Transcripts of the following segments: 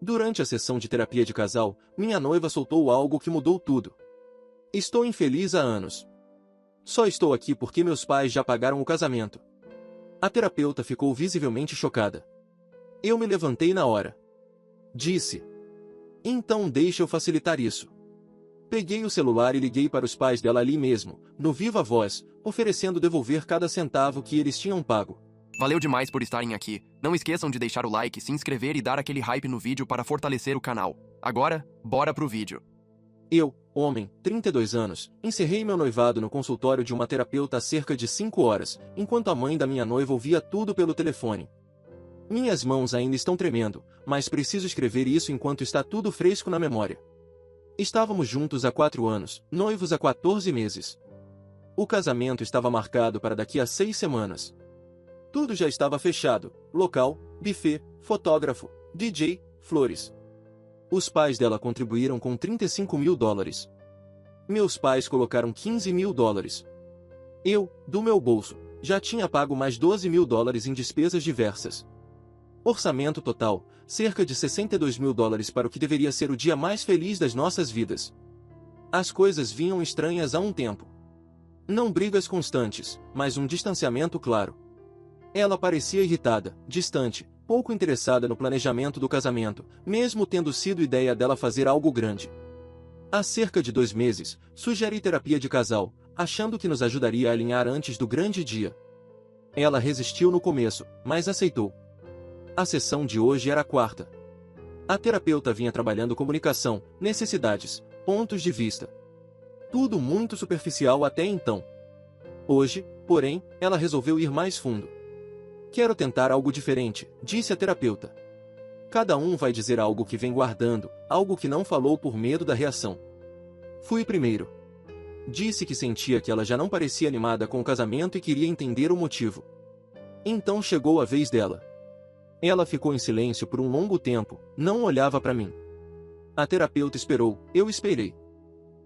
Durante a sessão de terapia de casal, minha noiva soltou algo que mudou tudo. Estou infeliz há anos. Só estou aqui porque meus pais já pagaram o casamento. A terapeuta ficou visivelmente chocada. Eu me levantei na hora. Disse: então deixe eu facilitar isso. Peguei o celular e liguei para os pais dela ali mesmo, no viva voz, oferecendo devolver cada centavo que eles tinham pago. Valeu demais por estarem aqui. Não esqueçam de deixar o like, se inscrever e dar aquele hype no vídeo para fortalecer o canal. Agora, bora pro vídeo. Eu, homem, 32 anos, encerrei meu noivado no consultório de uma terapeuta há cerca de 5 horas, enquanto a mãe da minha noiva ouvia tudo pelo telefone. Minhas mãos ainda estão tremendo, mas preciso escrever isso enquanto está tudo fresco na memória. Estávamos juntos há 4 anos, noivos há 14 meses. O casamento estava marcado para daqui a 6 semanas. Tudo já estava fechado: local, buffet, fotógrafo, DJ, flores. Os pais dela contribuíram com $35.000. Meus pais colocaram $15.000. Eu, do meu bolso, já tinha pago mais $12.000 em despesas diversas. Orçamento total, cerca de $62.000 para o que deveria ser o dia mais feliz das nossas vidas. As coisas vinham estranhas há um tempo. Não brigas constantes, mas um distanciamento claro. Ela parecia irritada, distante, pouco interessada no planejamento do casamento, mesmo tendo sido ideia dela fazer algo grande. Há cerca de 2 meses, sugeri terapia de casal, achando que nos ajudaria a alinhar antes do grande dia. Ela resistiu no começo, mas aceitou. A sessão de hoje era a 4ª. A terapeuta vinha trabalhando comunicação, necessidades, pontos de vista. Tudo muito superficial até então. Hoje, porém, ela resolveu ir mais fundo. Quero tentar algo diferente, disse a terapeuta. Cada um vai dizer algo que vem guardando, algo que não falou por medo da reação. Fui primeiro. Disse que sentia que ela já não parecia animada com o casamento e queria entender o motivo. Então chegou a vez dela. Ela ficou em silêncio por um longo tempo, não olhava para mim. A terapeuta esperou, eu esperei.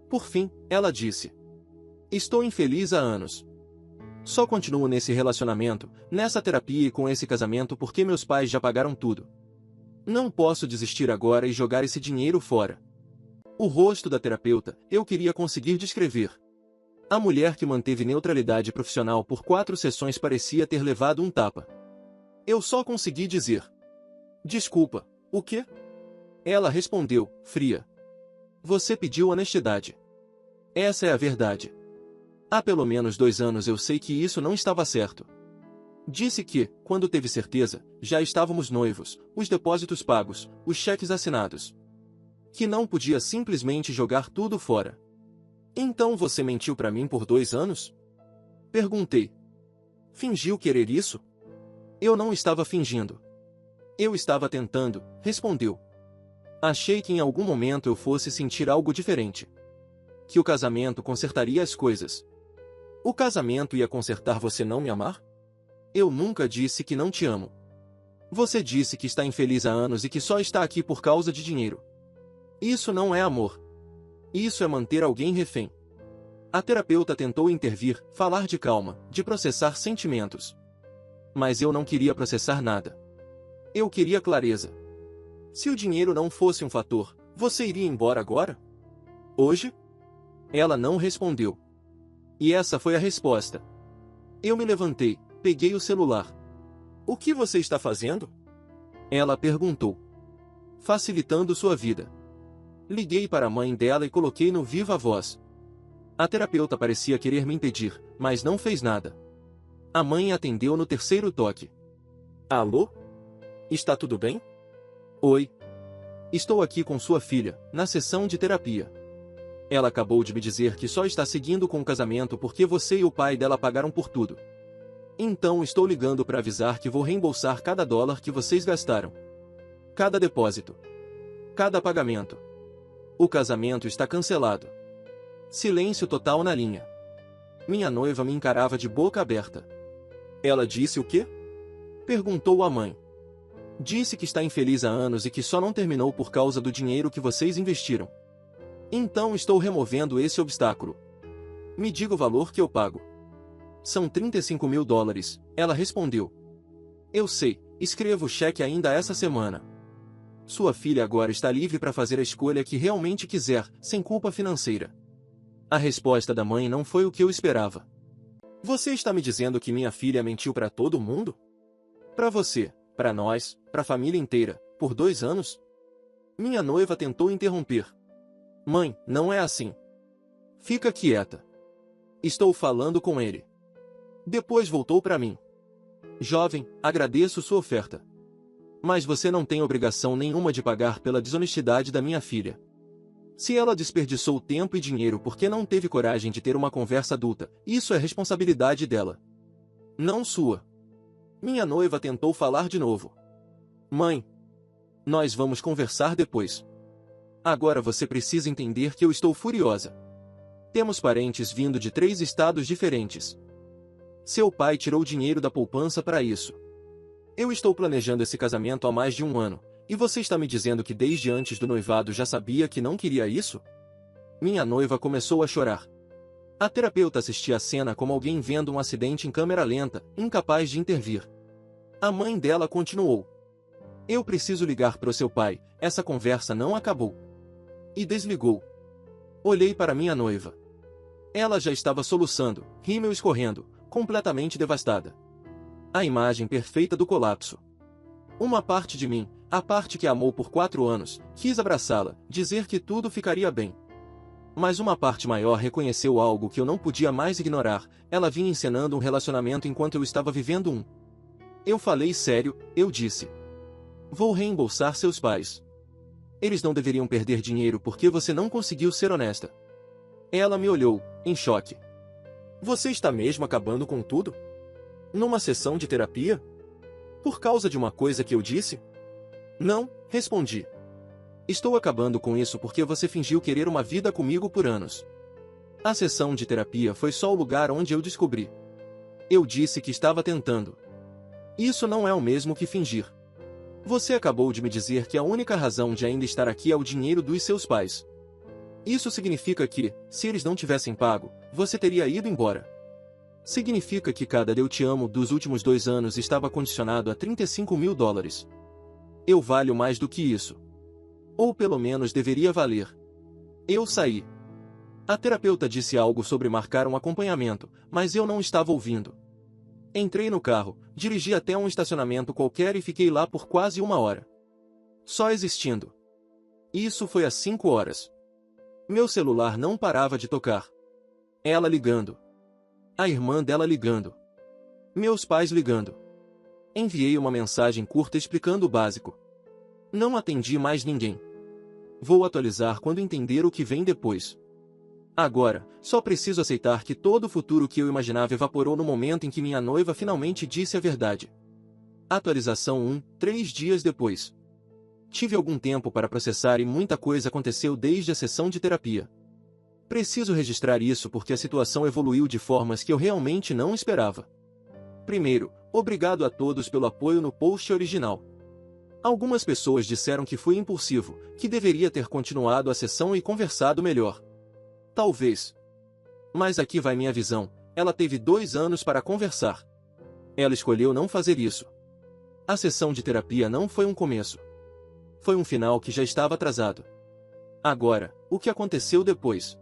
Por fim, ela disse: estou infeliz há anos. Só continuo nesse relacionamento, nessa terapia e com esse casamento porque meus pais já pagaram tudo. Não posso desistir agora e jogar esse dinheiro fora. O rosto da terapeuta, eu queria conseguir descrever. A mulher que manteve neutralidade profissional por 4 sessões parecia ter levado um tapa. Eu só consegui dizer: desculpa, o quê? Ela respondeu, fria: você pediu honestidade. Essa é a verdade. Há pelo menos 2 anos eu sei que isso não estava certo. Disse que, quando teve certeza, já estávamos noivos, os depósitos pagos, os cheques assinados. Que não podia simplesmente jogar tudo fora. Então você mentiu para mim por 2 anos? Perguntei. Fingiu querer isso? Eu não estava fingindo. Eu estava tentando, respondeu. Achei que em algum momento eu fosse sentir algo diferente. Que o casamento consertaria as coisas. O casamento ia consertar você não me amar? Eu nunca disse que não te amo. Você disse que está infeliz há anos e que só está aqui por causa de dinheiro. Isso não é amor. Isso é manter alguém refém. A terapeuta tentou intervir, falar de calma, de processar sentimentos. Mas eu não queria processar nada. Eu queria clareza. Se o dinheiro não fosse um fator, você iria embora agora? Hoje? Ela não respondeu. E essa foi a resposta. Eu me levantei, peguei o celular. O que você está fazendo? Ela perguntou. Facilitando sua vida. Liguei para a mãe dela e coloquei no viva voz. A terapeuta parecia querer me impedir, mas não fez nada. A mãe atendeu no 3º toque. Alô? Está tudo bem? Oi. Estou aqui com sua filha, na sessão de terapia. Ela acabou de me dizer que só está seguindo com o casamento porque você e o pai dela pagaram por tudo. Então estou ligando para avisar que vou reembolsar cada dólar que vocês gastaram. Cada depósito. Cada pagamento. O casamento está cancelado. Silêncio total na linha. Minha noiva me encarava de boca aberta. Ela disse o quê? Perguntou a mãe. Disse que está infeliz há anos e que só não terminou por causa do dinheiro que vocês investiram. Então estou removendo esse obstáculo. Me diga o valor que eu pago. São $35.000, ela respondeu. Eu sei, escrevo o cheque ainda essa semana. sua filha agora está livre para fazer a escolha que realmente quiser, sem culpa financeira. A resposta da mãe não foi o que eu esperava. Você está me dizendo que minha filha mentiu para todo mundo? Para você, para nós, para a família inteira, por 2 anos? Minha noiva tentou interromper. Mãe, não é assim. Fica quieta. Estou falando com ele. Depois voltou para mim. Jovem, agradeço sua oferta. Mas você não tem obrigação nenhuma de pagar pela desonestidade da minha filha. Se ela desperdiçou tempo e dinheiro porque não teve coragem de ter uma conversa adulta, isso é responsabilidade dela. Não sua. Minha noiva tentou falar de novo. Mãe, nós vamos conversar depois. Agora você precisa entender que eu estou furiosa. Temos parentes vindo de 3 estados diferentes. Seu pai tirou dinheiro da poupança para isso. Eu estou planejando esse casamento há mais de 1 ano, e você está me dizendo que desde antes do noivado já sabia que não queria isso? Minha noiva começou a chorar. A terapeuta assistia a cena como alguém vendo um acidente em câmera lenta, incapaz de intervir. A mãe dela continuou. Eu preciso ligar para o seu pai, essa conversa não acabou. E desligou. Olhei para minha noiva. Ela já estava soluçando, rímel escorrendo, completamente devastada. A imagem perfeita do colapso. Uma parte de mim, a parte que a amou por 4 anos, quis abraçá-la, dizer que tudo ficaria bem. Mas uma parte maior reconheceu algo que eu não podia mais ignorar, ela vinha encenando um relacionamento enquanto eu estava vivendo um. Eu falei sério, eu disse. Vou reembolsar seus pais. Eles não deveriam perder dinheiro porque você não conseguiu ser honesta. Ela me olhou, em choque. Você está mesmo acabando com tudo? Numa sessão de terapia? Por causa de uma coisa que eu disse? Não, respondi. Estou acabando com isso porque você fingiu querer uma vida comigo por anos. A sessão de terapia foi só o lugar onde eu descobri. Eu disse que estava tentando. Isso não é o mesmo que fingir. Você acabou de me dizer que a única razão de ainda estar aqui é o dinheiro dos seus pais. Isso significa que, se eles não tivessem pago, você teria ido embora. Significa que cada "eu te amo" dos últimos 2 anos estava condicionado a $35.000. Eu valho mais do que isso. Ou pelo menos deveria valer. Eu saí. A terapeuta disse algo sobre marcar um acompanhamento, mas eu não estava ouvindo. Entrei no carro, dirigi até um estacionamento qualquer e fiquei lá por quase 1 hora. Só existindo. Isso foi às 5 horas. Meu celular não parava de tocar. Ela ligando. A irmã dela ligando. Meus pais ligando. Enviei uma mensagem curta explicando o básico. Não atendi mais ninguém. Vou atualizar quando entender o que vem depois. Agora, só preciso aceitar que todo o futuro que eu imaginava evaporou no momento em que minha noiva finalmente disse a verdade. Atualização 1, 3 dias depois. Tive algum tempo para processar e muita coisa aconteceu desde a sessão de terapia. Preciso registrar isso porque a situação evoluiu de formas que eu realmente não esperava. Primeiro, obrigado a todos pelo apoio no post original. Algumas pessoas disseram que fui impulsivo, que deveria ter continuado a sessão e conversado melhor. Talvez. Mas aqui vai minha visão, ela teve 2 anos para conversar. Ela escolheu não fazer isso. A sessão de terapia não foi um começo. Foi um final que já estava atrasado. Agora, o que aconteceu depois?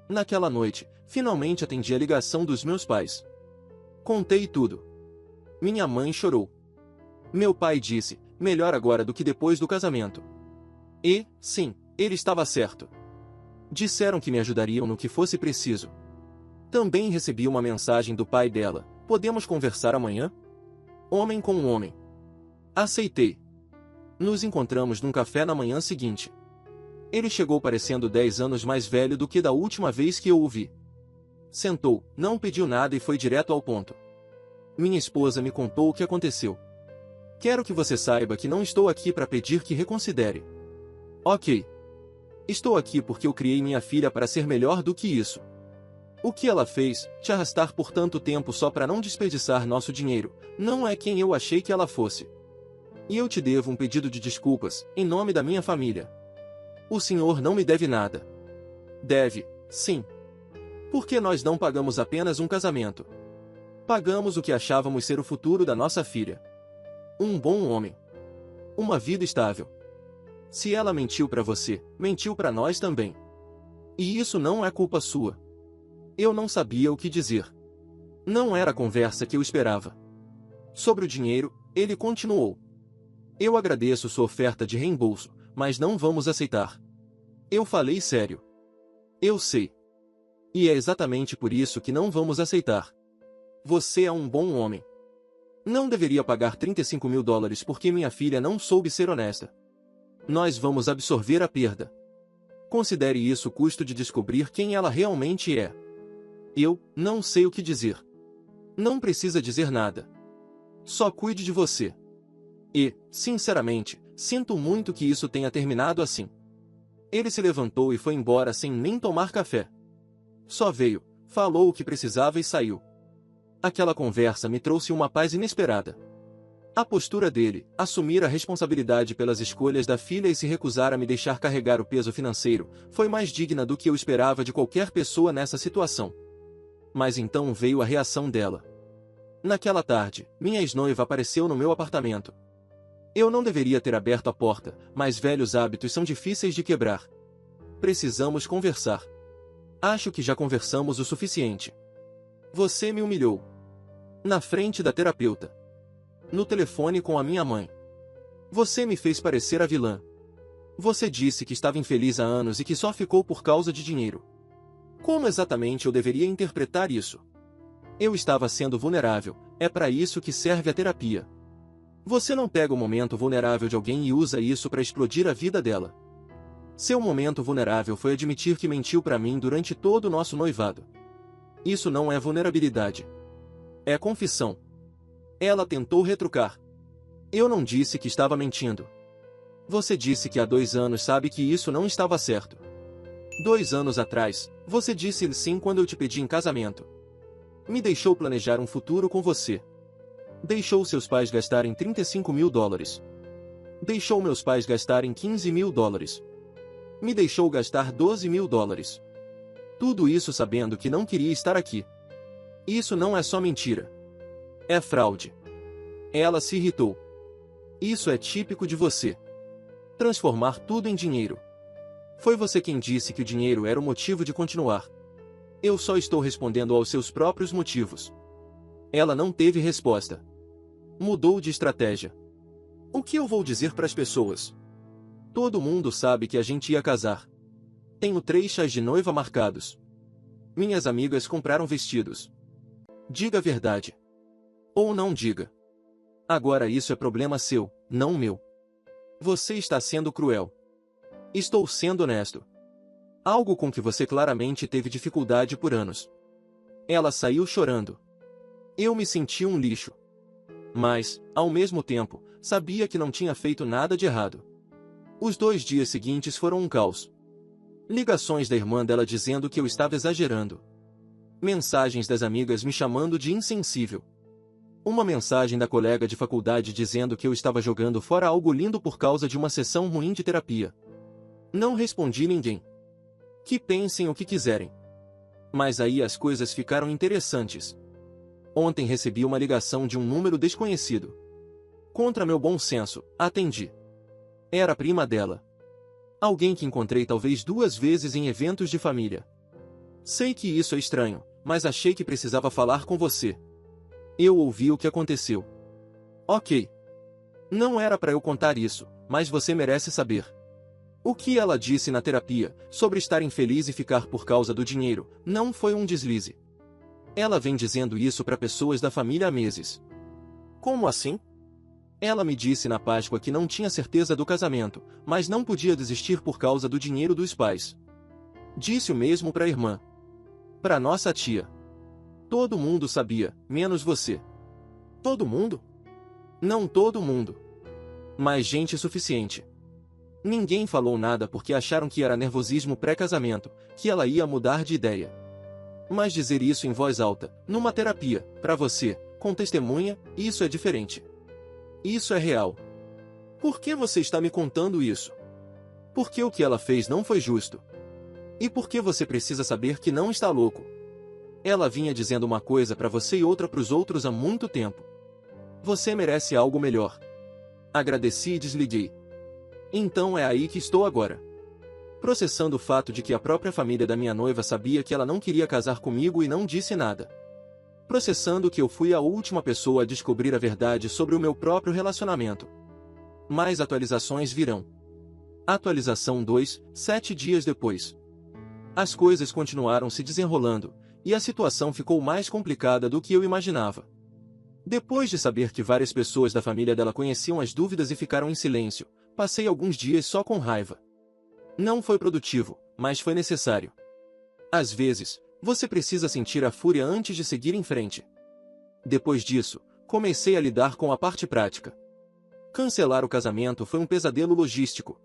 Naquela noite, finalmente atendi a ligação dos meus pais. Contei tudo. Minha mãe chorou. Meu pai disse, melhor agora do que depois do casamento. E, sim, ele estava certo. Disseram que me ajudariam no que fosse preciso. Também recebi uma mensagem do pai dela, podemos conversar amanhã? Homem com homem. Aceitei. Nos encontramos num café na manhã seguinte. Ele chegou parecendo 10 anos mais velho do que da última vez que eu o vi. Sentou, não pediu nada e foi direto ao ponto. Minha esposa me contou o que aconteceu. Quero que você saiba que não estou aqui para pedir que reconsidere. Ok. Estou aqui porque eu criei minha filha para ser melhor do que isso. O que ela fez, te arrastar por tanto tempo só para não desperdiçar nosso dinheiro, não é quem eu achei que ela fosse. E eu te devo um pedido de desculpas, em nome da minha família. O senhor não me deve nada. Deve, sim. Porque nós não pagamos apenas um casamento. Pagamos o que achávamos ser o futuro da nossa filha. Um bom homem. Uma vida estável. Se ela mentiu para você, mentiu para nós também. E isso não é culpa sua. Eu não sabia o que dizer. Não era a conversa que eu esperava. Sobre o dinheiro, ele continuou. Eu agradeço sua oferta de reembolso, mas não vamos aceitar. Eu falei sério. Eu sei. E é exatamente por isso que não vamos aceitar. Você é um bom homem. Não deveria pagar $35.000 porque minha filha não soube ser honesta. Nós vamos absorver a perda. Considere isso o custo de descobrir quem ela realmente é. Eu não sei o que dizer. Não precisa dizer nada. Só cuide de você. E, sinceramente, sinto muito que isso tenha terminado assim. Ele se levantou e foi embora sem nem tomar café. Só veio, falou o que precisava e saiu. Aquela conversa me trouxe uma paz inesperada. A postura dele, assumir a responsabilidade pelas escolhas da filha e se recusar a me deixar carregar o peso financeiro, foi mais digna do que eu esperava de qualquer pessoa nessa situação. Mas então veio a reação dela. Naquela tarde, minha ex-noiva apareceu no meu apartamento. Eu não deveria ter aberto a porta, mas velhos hábitos são difíceis de quebrar. Precisamos conversar. Acho que já conversamos o suficiente. Você me humilhou. Na frente da terapeuta. No telefone com a minha mãe. Você me fez parecer a vilã. Você disse que estava infeliz há anos e que só ficou por causa de dinheiro. Como exatamente eu deveria interpretar isso? Eu estava sendo vulnerável, é para isso que serve a terapia. Você não pega o momento vulnerável de alguém e usa isso para explodir a vida dela. Seu momento vulnerável foi admitir que mentiu para mim durante todo o nosso noivado. Isso não é vulnerabilidade. É confissão. Ela tentou retrucar. Eu não disse que estava mentindo. Você disse que há 2 anos sabe que isso não estava certo. 2 anos atrás, você disse sim quando eu te pedi em casamento. Me deixou planejar um futuro com você. Deixou seus pais gastarem $35.000. Deixou meus pais gastarem $15.000. Me deixou gastar $12.000. Tudo isso sabendo que não queria estar aqui. Isso não é só mentira. É fraude. Ela se irritou. Isso é típico de você. Transformar tudo em dinheiro. Foi você quem disse que o dinheiro era o motivo de continuar. Eu só estou respondendo aos seus próprios motivos. Ela não teve resposta. Mudou de estratégia. O que eu vou dizer para as pessoas? Todo mundo sabe que a gente ia casar. Tenho 3 chás de noiva marcados. Minhas amigas compraram vestidos. Diga a verdade. Ou não diga. Agora isso é problema seu, não meu. Você está sendo cruel. Estou sendo honesto. Algo com que você claramente teve dificuldade por anos. Ela saiu chorando. Eu me senti um lixo. Mas, ao mesmo tempo, sabia que não tinha feito nada de errado. Os 2 dias seguintes foram um caos. Ligações da irmã dela dizendo que eu estava exagerando. Mensagens das amigas me chamando de insensível. Uma mensagem da colega de faculdade dizendo que eu estava jogando fora algo lindo por causa de uma sessão ruim de terapia. Não respondi ninguém. Que pensem o que quiserem. Mas aí as coisas ficaram interessantes. Ontem recebi uma ligação de um número desconhecido. Contra meu bom senso, atendi. Era a prima dela. Alguém que encontrei talvez 2 vezes em eventos de família. Sei que isso é estranho, mas achei que precisava falar com você. Eu ouvi o que aconteceu. Ok. Não era para eu contar isso, mas você merece saber. O que ela disse na terapia, sobre estar infeliz e ficar por causa do dinheiro, não foi um deslize. Ela vem dizendo isso para pessoas da família há meses. Como assim? Ela me disse na Páscoa que não tinha certeza do casamento, mas não podia desistir por causa do dinheiro dos pais. Disse o mesmo para a irmã. Para nossa tia. Todo mundo sabia, menos você. Todo mundo? Não todo mundo. Mas gente suficiente. Ninguém falou nada porque acharam que era nervosismo pré-casamento, que ela ia mudar de ideia. Mas dizer isso em voz alta, numa terapia, para você, com testemunha, isso é diferente. Isso é real. Por que você está me contando isso? Porque o que ela fez não foi justo. E por que você precisa saber que não está louco? Ela vinha dizendo uma coisa para você e outra para os outros há muito tempo. Você merece algo melhor. Agradeci e desliguei. Então é aí que estou agora. Processando o fato de que a própria família da minha noiva sabia que ela não queria casar comigo e não disse nada. Processando que eu fui a última pessoa a descobrir a verdade sobre o meu próprio relacionamento. Mais atualizações virão. Atualização 2, 7 dias depois. As coisas continuaram se desenrolando, e a situação ficou mais complicada do que eu imaginava. Depois de saber que várias pessoas da família dela conheciam as dúvidas e ficaram em silêncio, passei alguns dias só com raiva. Não foi produtivo, mas foi necessário. Às vezes, você precisa sentir a fúria antes de seguir em frente. Depois disso, comecei a lidar com a parte prática. Cancelar o casamento foi um pesadelo logístico.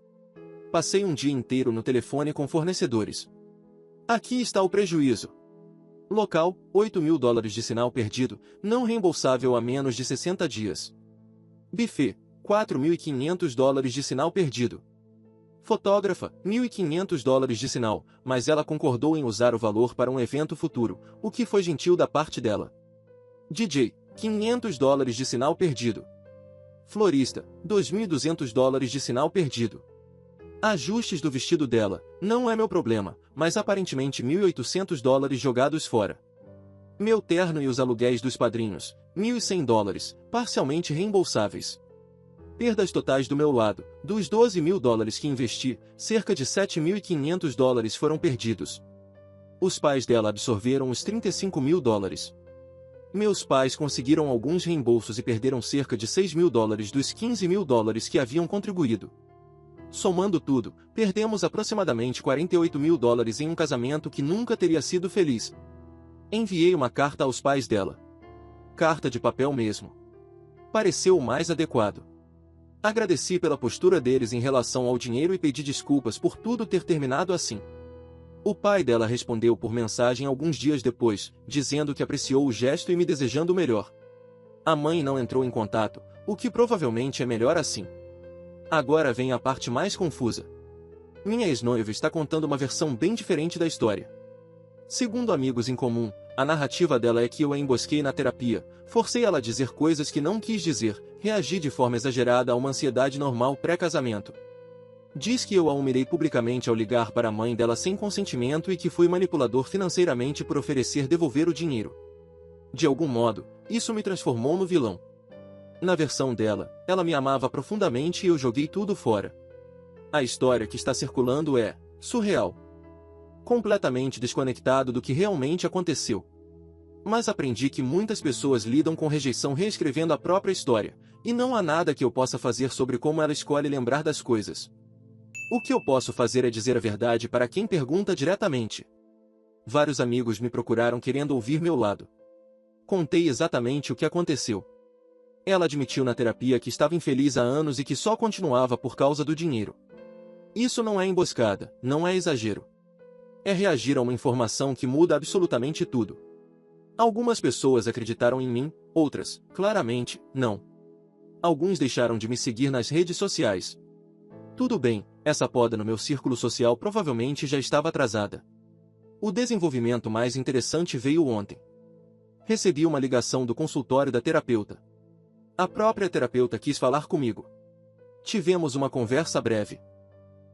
Passei um dia inteiro no telefone com fornecedores. Aqui está o prejuízo. Local, $8.000 de sinal perdido, não reembolsável a menos de 60 dias. Buffet, $4.500 de sinal perdido. Fotógrafa, $1.500 de sinal, mas ela concordou em usar o valor para um evento futuro, o que foi gentil da parte dela. DJ, $500 de sinal perdido. Florista, $2.200 de sinal perdido. Ajustes do vestido dela, não é meu problema, mas aparentemente $1.800 jogados fora. Meu terno e os aluguéis dos padrinhos, $1.100, parcialmente reembolsáveis. Perdas totais do meu lado, dos $12.000 que investi, cerca de $7.500 foram perdidos. Os pais dela absorveram os $35.000. Meus pais conseguiram alguns reembolsos e perderam cerca de $6.000 dos $15.000 que haviam contribuído. Somando tudo, perdemos aproximadamente $48.000 em um casamento que nunca teria sido feliz. Enviei uma carta aos pais dela. Carta de papel mesmo. Pareceu o mais adequado. Agradeci pela postura deles em relação ao dinheiro e pedi desculpas por tudo ter terminado assim. O pai dela respondeu por mensagem alguns dias depois, dizendo que apreciou o gesto e me desejando o melhor. A mãe não entrou em contato, o que provavelmente é melhor assim. Agora vem a parte mais confusa. Minha ex-noiva está contando uma versão bem diferente da história. Segundo amigos em comum, a narrativa dela é que eu a embosquei na terapia, forcei ela a dizer coisas que não quis dizer, reagi de forma exagerada a uma ansiedade normal pré-casamento. Diz que eu a humilhei publicamente ao ligar para a mãe dela sem consentimento e que fui manipulador financeiramente por oferecer devolver o dinheiro. De algum modo, isso me transformou no vilão. Na versão dela, ela me amava profundamente e eu joguei tudo fora. A história que está circulando é surreal. Completamente desconectado do que realmente aconteceu. Mas aprendi que muitas pessoas lidam com rejeição reescrevendo a própria história, e não há nada que eu possa fazer sobre como ela escolhe lembrar das coisas. O que eu posso fazer é dizer a verdade para quem pergunta diretamente. Vários amigos me procuraram querendo ouvir meu lado. Contei exatamente o que aconteceu. Ela admitiu na terapia que estava infeliz há anos e que só continuava por causa do dinheiro. Isso não é emboscada, não é exagero. É reagir a uma informação que muda absolutamente tudo. Algumas pessoas acreditaram em mim, outras, claramente, não. Alguns deixaram de me seguir nas redes sociais. Tudo bem, essa poda no meu círculo social provavelmente já estava atrasada. O desenvolvimento mais interessante veio ontem. Recebi uma ligação do consultório da terapeuta. A própria terapeuta quis falar comigo. Tivemos uma conversa breve.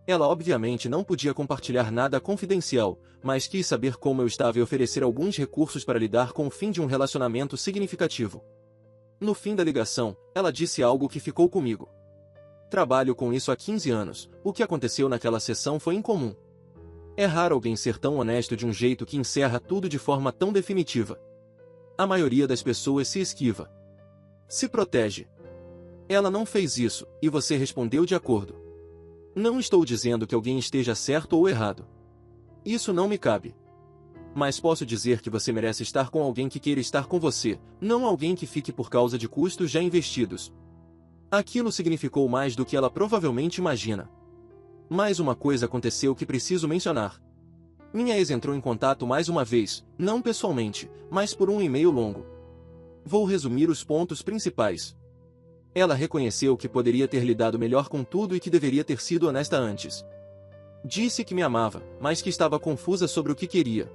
Ela obviamente não podia compartilhar nada confidencial, mas quis saber como eu estava e oferecer alguns recursos para lidar com o fim de um relacionamento significativo. No fim da ligação, ela disse algo que ficou comigo. Trabalho com isso há 15 anos, o que aconteceu naquela sessão foi incomum. É raro alguém ser tão honesto de um jeito que encerra tudo de forma tão definitiva. A maioria das pessoas se esquiva. Se protege. Ela não fez isso, e você respondeu de acordo. Não estou dizendo que alguém esteja certo ou errado. Isso não me cabe. Mas posso dizer que você merece estar com alguém que queira estar com você, não alguém que fique por causa de custos já investidos. Aquilo significou mais do que ela provavelmente imagina. Mais uma coisa aconteceu que preciso mencionar. Minha ex entrou em contato mais uma vez, não pessoalmente, mas por um e-mail longo. Vou resumir os pontos principais. Ela reconheceu que poderia ter lidado melhor com tudo e que deveria ter sido honesta antes. Disse que me amava, mas que estava confusa sobre o que queria.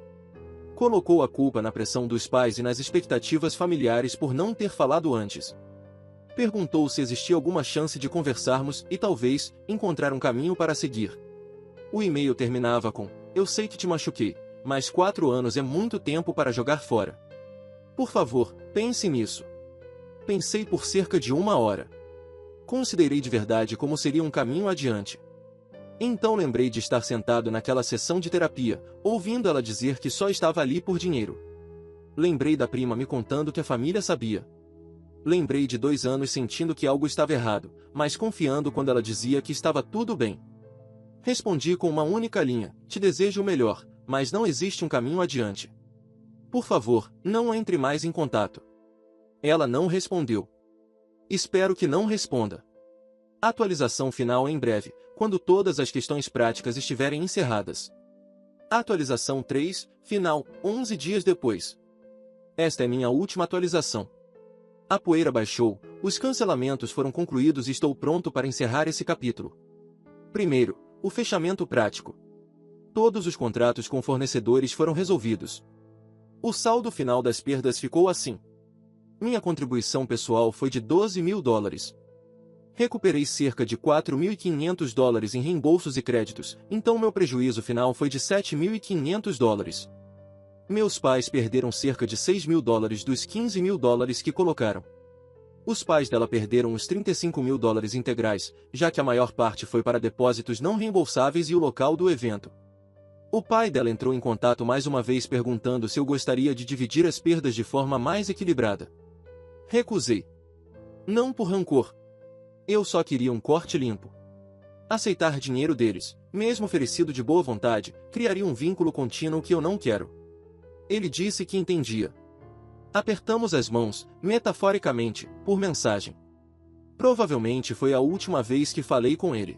Colocou a culpa na pressão dos pais e nas expectativas familiares por não ter falado antes. Perguntou se existia alguma chance de conversarmos e talvez encontrar um caminho para seguir. O e-mail terminava com: eu sei que te machuquei, mas 4 anos é muito tempo para jogar fora. Por favor, pense nisso. Pensei por cerca de 1 hora. Considerei de verdade como seria um caminho adiante. Então lembrei de estar sentado naquela sessão de terapia, ouvindo ela dizer que só estava ali por dinheiro. Lembrei da prima me contando que a família sabia. Lembrei de 2 anos sentindo que algo estava errado, mas confiando quando ela dizia que estava tudo bem. Respondi com uma única linha: te desejo o melhor, mas não existe um caminho adiante. Por favor, não entre mais em contato. Ela não respondeu. Espero que não responda. Atualização final em breve, quando todas as questões práticas estiverem encerradas. Atualização 3, final, 11 dias depois. Esta é minha última atualização. A poeira baixou, os cancelamentos foram concluídos e estou pronto para encerrar esse capítulo. Primeiro, o fechamento prático. Todos os contratos com fornecedores foram resolvidos. O saldo final das perdas ficou assim. Minha contribuição pessoal foi de $12.000. Recuperei cerca de $4.500 em reembolsos e créditos, então meu prejuízo final foi de $7.500. Meus pais perderam cerca de $6.000 dos $15.000 que colocaram. Os pais dela perderam os $35.000 integrais, já que a maior parte foi para depósitos não reembolsáveis e o local do evento. O pai dela entrou em contato mais uma vez perguntando se eu gostaria de dividir as perdas de forma mais equilibrada. Recusei. Não por rancor. Eu só queria um corte limpo. Aceitar dinheiro deles, mesmo oferecido de boa vontade, criaria um vínculo contínuo que eu não quero. Ele disse que entendia. Apertamos as mãos, metaforicamente, por mensagem. Provavelmente foi a última vez que falei com ele.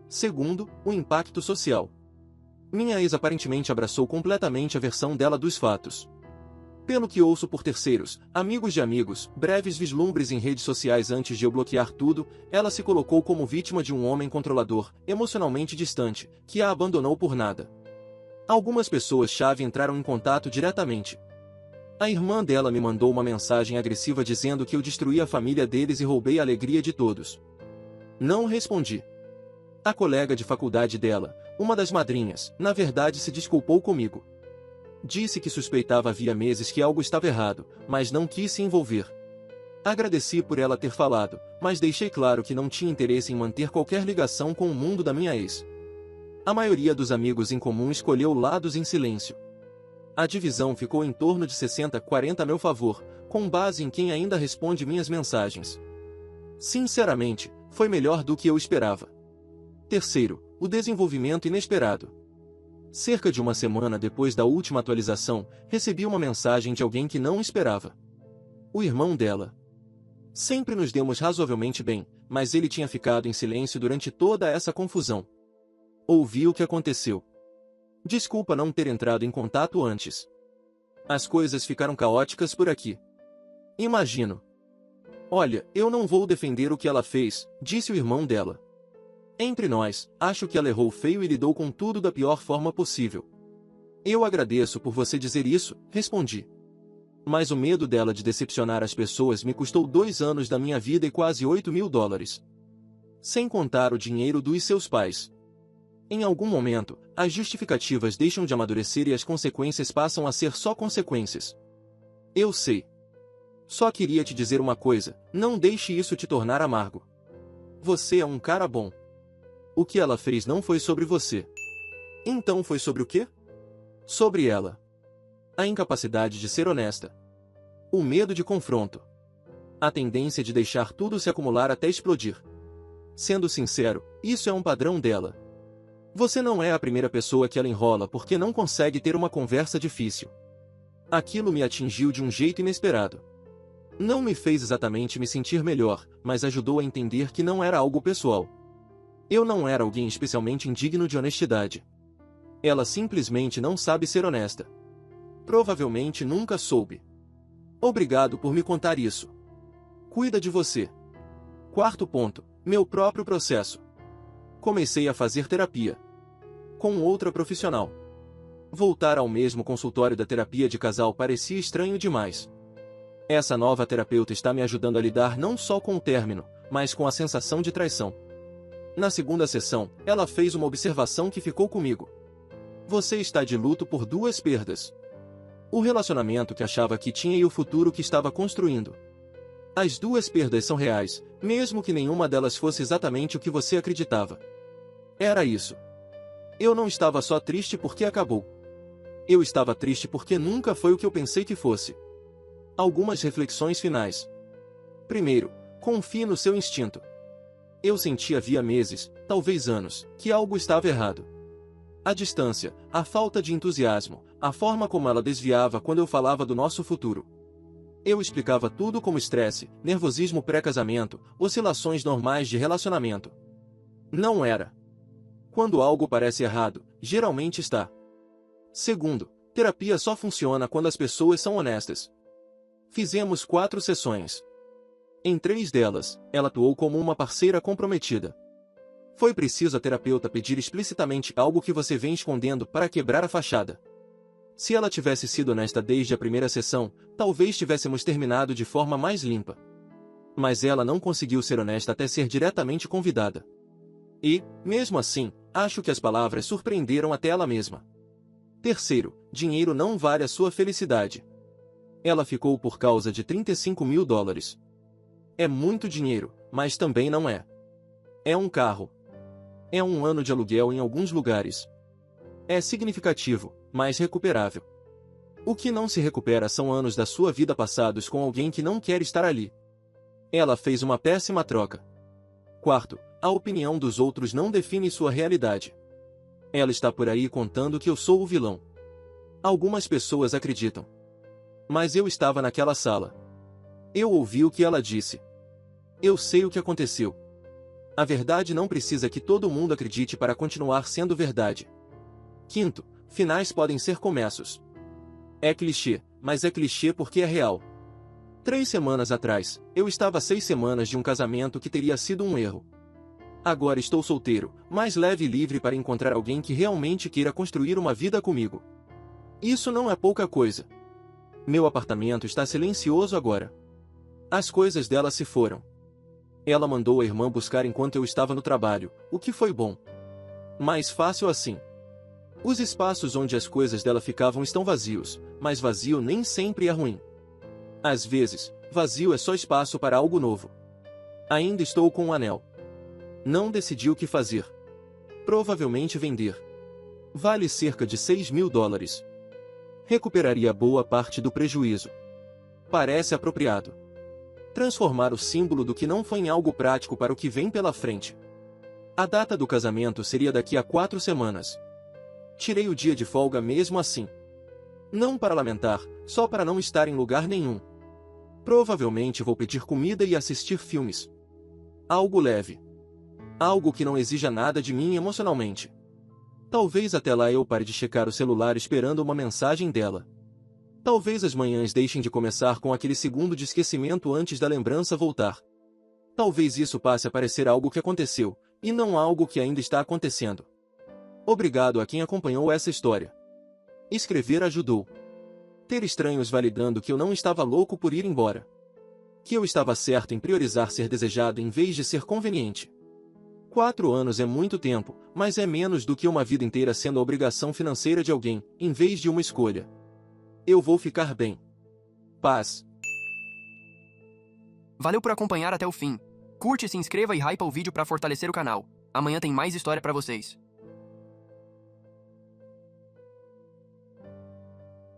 Segundo, o impacto social. Minha ex aparentemente abraçou completamente a versão dela dos fatos. Pelo que ouço por terceiros, amigos de amigos, breves vislumbres em redes sociais antes de eu bloquear tudo, ela se colocou como vítima de um homem controlador, emocionalmente distante, que a abandonou por nada. Algumas pessoas-chave entraram em contato diretamente. A irmã dela me mandou uma mensagem agressiva dizendo que eu destruí a família deles e roubei a alegria de todos. Não respondi. A colega de faculdade dela, uma das madrinhas, na verdade se desculpou comigo. Disse que suspeitava havia meses que algo estava errado, mas não quis se envolver. Agradeci por ela ter falado, mas deixei claro que não tinha interesse em manter qualquer ligação com o mundo da minha ex. A maioria dos amigos em comum escolheu lados em silêncio. A divisão ficou em torno de 60-40 a meu favor, com base em quem ainda responde minhas mensagens. Sinceramente, foi melhor do que eu esperava. Terceiro, o desenvolvimento inesperado. Cerca de uma semana depois da última atualização, recebi uma mensagem de alguém que não esperava. O irmão dela. Sempre nos demos razoavelmente bem, mas ele tinha ficado em silêncio durante toda essa confusão. Ouvi o que aconteceu. Desculpa não ter entrado em contato antes. As coisas ficaram caóticas por aqui. Imagino. Olha, eu não vou defender o que ela fez, disse o irmão dela. Entre nós, acho que ela errou feio e lidou com tudo da pior forma possível. Eu agradeço por você dizer isso, respondi. Mas o medo dela de decepcionar as pessoas me custou 2 anos da minha vida e quase $8.000. Sem contar o dinheiro dos seus pais. Em algum momento, as justificativas deixam de amadurecer e as consequências passam a ser só consequências. Eu sei. Só queria te dizer uma coisa, não deixe isso te tornar amargo. Você é um cara bom. O que ela fez não foi sobre você. Então foi sobre o quê? Sobre ela. A incapacidade de ser honesta. O medo de confronto. A tendência de deixar tudo se acumular até explodir. Sendo sincero, isso é um padrão dela. Você não é a primeira pessoa que ela enrola porque não consegue ter uma conversa difícil. Aquilo me atingiu de um jeito inesperado. Não me fez exatamente me sentir melhor, mas ajudou a entender que não era algo pessoal. Eu não era alguém especialmente indigno de honestidade. Ela simplesmente não sabe ser honesta. Provavelmente nunca soube. Obrigado por me contar isso. Cuida de você. Quarto ponto, meu próprio processo. Comecei a fazer terapia. Com outra profissional. Voltar ao mesmo consultório da terapia de casal parecia estranho demais. Essa nova terapeuta está me ajudando a lidar não só com o término, mas com a sensação de traição. Na segunda sessão, ela fez uma observação que ficou comigo. Você está de luto por duas perdas. O relacionamento que achava que tinha e o futuro que estava construindo. As duas perdas são reais, mesmo que nenhuma delas fosse exatamente o que você acreditava. Era isso. Eu não estava só triste porque acabou. Eu estava triste porque nunca foi o que eu pensei que fosse. Algumas reflexões finais. Primeiro, confie no seu instinto. Eu senti havia meses, talvez anos, que algo estava errado. A distância, a falta de entusiasmo, a forma como ela desviava quando eu falava do nosso futuro. Eu explicava tudo como estresse, nervosismo pré-casamento, oscilações normais de relacionamento. Não era. Quando algo parece errado, geralmente está. Segundo, terapia só funciona quando as pessoas são honestas. Fizemos 4 sessões. Em 3 delas, ela atuou como uma parceira comprometida. Foi preciso a terapeuta pedir explicitamente algo que você vem escondendo para quebrar a fachada. Se ela tivesse sido honesta desde a primeira sessão, talvez tivéssemos terminado de forma mais limpa. Mas ela não conseguiu ser honesta até ser diretamente convidada. E, mesmo assim, acho que as palavras surpreenderam até ela mesma. Terceiro, dinheiro não vale a sua felicidade. Ela ficou por causa de $35.000. É muito dinheiro, mas também não é. É um carro. É um ano de aluguel em alguns lugares. É significativo, mas recuperável. O que não se recupera são anos da sua vida passados com alguém que não quer estar ali. Ela fez uma péssima troca. Quarto, a opinião dos outros não define sua realidade. Ela está por aí contando que eu sou o vilão. Algumas pessoas acreditam. Mas eu estava naquela sala. Eu ouvi o que ela disse. Eu sei o que aconteceu. A verdade não precisa que todo mundo acredite para continuar sendo verdade. Quinto, finais podem ser começos. É clichê, mas é clichê porque é real. 3 semanas atrás, eu estava a 6 semanas de um casamento que teria sido um erro. Agora estou solteiro, mais leve e livre para encontrar alguém que realmente queira construir uma vida comigo. Isso não é pouca coisa. Meu apartamento está silencioso agora. As coisas dela se foram. Ela mandou a irmã buscar enquanto eu estava no trabalho, o que foi bom. Mais fácil assim. Os espaços onde as coisas dela ficavam estão vazios, mas vazio nem sempre é ruim. Às vezes, vazio é só espaço para algo novo. Ainda estou com um anel. Não decidi o que fazer. Provavelmente vender. Vale cerca de $6.000. Recuperaria boa parte do prejuízo. Parece apropriado. Transformar o símbolo do que não foi em algo prático para o que vem pela frente. A data do casamento seria daqui a 4 semanas. Tirei o dia de folga mesmo assim. Não para lamentar, só para não estar em lugar nenhum. Provavelmente vou pedir comida e assistir filmes. Algo leve. Algo que não exija nada de mim emocionalmente. Talvez até lá eu pare de checar o celular esperando uma mensagem dela. Talvez as manhãs deixem de começar com aquele segundo de esquecimento antes da lembrança voltar. Talvez isso passe a parecer algo que aconteceu, e não algo que ainda está acontecendo. Obrigado a quem acompanhou essa história. Escrever ajudou. Ter estranhos validando que eu não estava louco por ir embora. Que eu estava certo em priorizar ser desejado em vez de ser conveniente. 4 anos é muito tempo, mas é menos do que uma vida inteira sendo a obrigação financeira de alguém, em vez de uma escolha. Eu vou ficar bem. Paz. Valeu por acompanhar até o fim. Curte, se inscreva e hypa o vídeo para fortalecer o canal. Amanhã tem mais história para vocês.